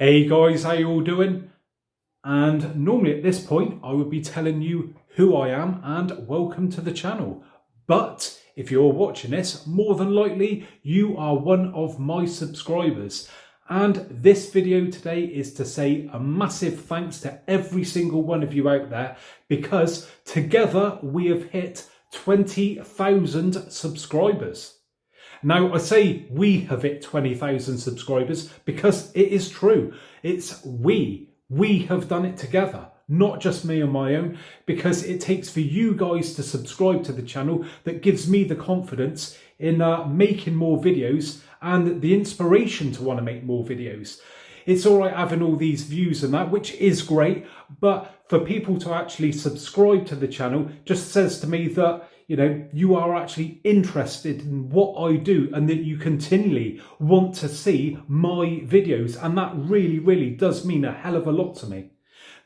Hey guys, how you all doing? And normally at this point I would be telling you who I am and welcome to the channel. But if you're watching this, more than likely you are one of my subscribers. And this video today is to say a massive thanks to every single one of you out there, because together we have hit 20,000 subscribers. Now, I say we have hit 20,000 subscribers because it is true. It's we. We have done it together, not just me on my own, because it takes for you guys to subscribe to the channel that gives me the confidence in making more videos and the inspiration to want to make more videos. It's all right having all these views and that, which is great, but for people to actually subscribe to the channel just says to me that, you know, you are actually interested in what I do and that you continually want to see my videos. And that really, really does mean a hell of a lot to me.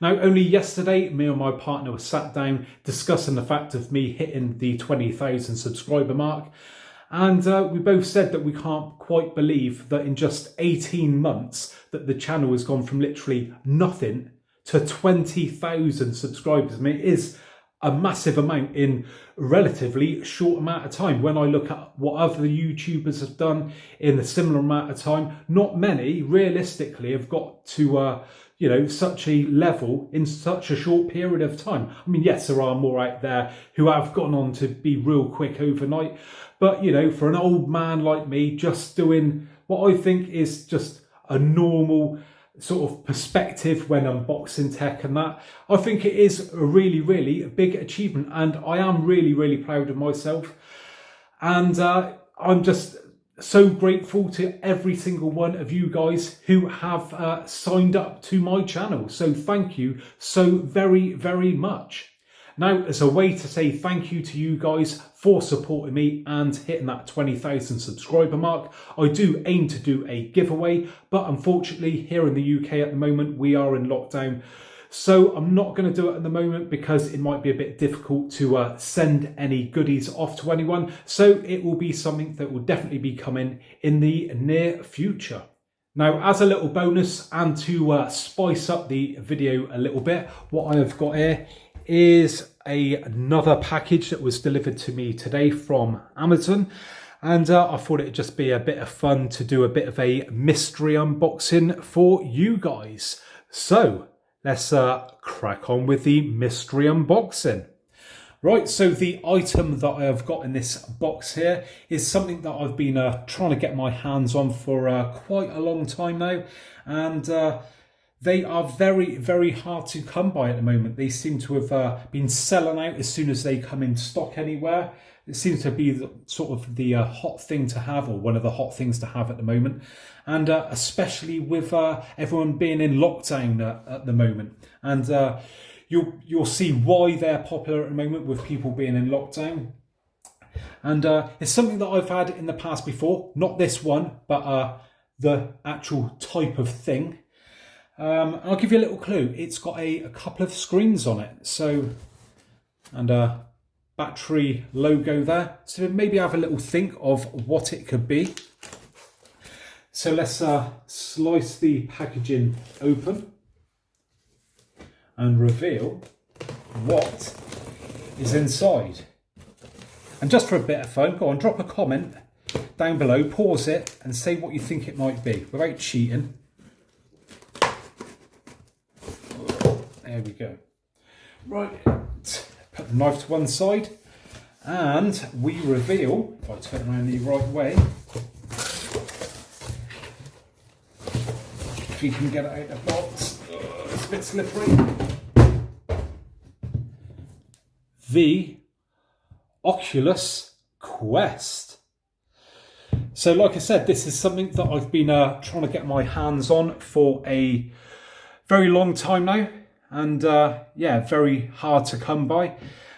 Now, only yesterday, me and my partner were sat down discussing the fact of me hitting the 20,000 subscriber mark. And we both said that we can't quite believe that in just 18 months that the channel has gone from literally nothing to 20,000 subscribers. I mean, it is a massive amount in a relatively short amount of time. When I look at what other YouTubers have done in a similar amount of time, not many realistically have got to you know, such a level in such a short period of time. I mean, yes, there are more out there who have gone on to be real quick overnight, but you know, for an old man like me, just doing what I think is just a normal sort of perspective when unboxing tech and that, I think it is a really, really big achievement, and I am really, really proud of myself. And I'm just so grateful to every single one of you guys who have signed up to my channel. So thank you so very, very much. Now, as a way to say thank you to you guys for supporting me and hitting that 20,000 subscriber mark, I do aim to do a giveaway, but unfortunately here in the UK at the moment, we are in lockdown. So I'm not going to do it at the moment because it might be a bit difficult to send any goodies off to anyone. So it will be something that will definitely be coming in the near future. Now, as a little bonus and to spice up the video a little bit, what I have got here is another package that was delivered to me today from Amazon. And I thought it'd just be a bit of fun to do a bit of a mystery unboxing for you guys. So let's crack on with the mystery unboxing. Right, so the item that I have got in this box here is something that I've been trying to get my hands on for quite a long time now. And they are very, very hard to come by at the moment. They seem to have been selling out as soon as they come in stock anywhere. It seems to be sort of the hot thing to have, or one of the hot things to have at the moment. And especially with everyone being in lockdown at the moment. And you'll see why they're popular at the moment with people being in lockdown. And it's something that I've had in the past before. Not this one, but the actual type of thing. I'll give you a little clue. It's got a couple of screens on it. So, and a battery logo there. So maybe have a little think of what it could be. So let's slice the packaging open and reveal what is inside. And just for a bit of fun, go on, drop a comment down below, pause it and say what you think it might be without cheating. There we go. Right, put the knife to one side and we reveal, if I turn around the right way, if you can get it out of the box, it's a bit slippery. The Oculus Quest. So like I said, this is something that I've been trying to get my hands on for a very long time now. And yeah, very hard to come by.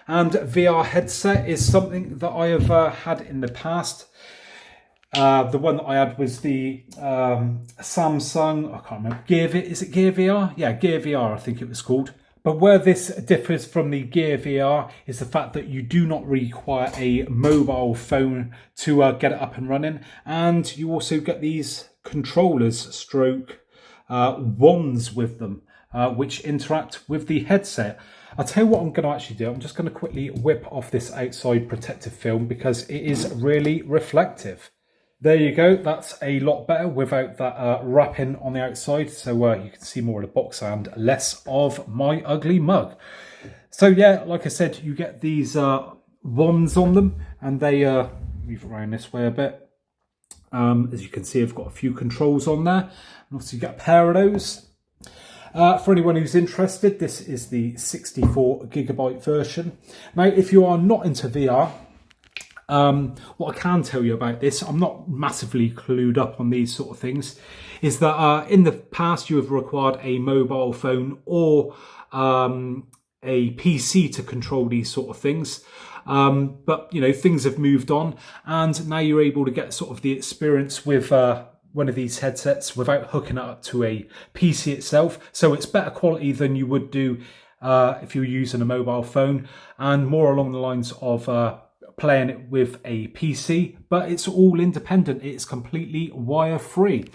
And VR headset is something that I have had in the past. The one that I had was the Samsung, I can't remember, is it Gear VR? Yeah, Gear VR, I think it was called. But where this differs from the Gear VR is the fact that you do not require a mobile phone to get it up and running. And you also get these controllers stroke wands with them, which interact with the headset. I'll tell you what I'm going to actually do. I'm just going to quickly whip off this outside protective film because it is really reflective. There you go. That's a lot better without that wrapping on the outside. So you can see more of the box and less of my ugly mug. So yeah, like I said, you get these wands on them, and they move around this way a bit. As you can see, I've got a few controls on there. And obviously you get a pair of those. For anyone who's interested, this is the 64GB version. Now, if you are not into VR, what I can tell you about this, I'm not massively clued up on these sort of things, is that in the past you have required a mobile phone or a PC to control these sort of things. But, you know, things have moved on, and now you're able to get sort of the experience with one of these headsets without hooking it up to a PC itself. So it's better quality than you would do if you were using a mobile phone, and more along the lines of playing it with a PC, but it's all independent. It's completely wire free.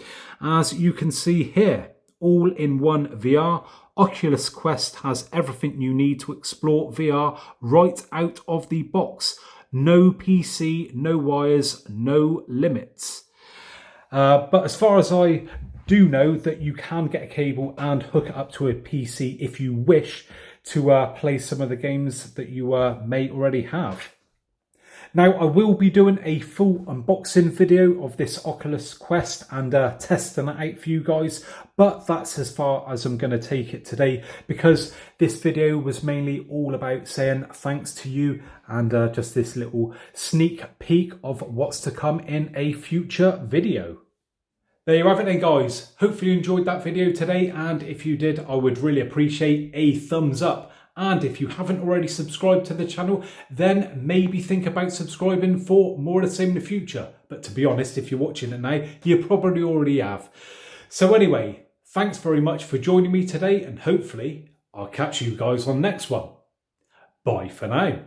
As you can see here, all in one VR. Oculus Quest has everything you need to explore VR right out of the box. No PC, no wires, no limits. But as far as I do know, that you can get a cable and hook it up to a PC if you wish to play some of the games that you may already have. Now, I will be doing a full unboxing video of this Oculus Quest and testing it out for you guys, but that's as far as I'm going to take it today, because this video was mainly all about saying thanks to you and just this little sneak peek of what's to come in a future video. There you have it then, guys. Hopefully you enjoyed that video today, and if you did, I would really appreciate a thumbs up. And if you haven't already subscribed to the channel, then maybe think about subscribing for more of the same in the future. But to be honest, if you're watching it now, you probably already have. So anyway, thanks very much for joining me today, and hopefully I'll catch you guys on the next one. Bye for now.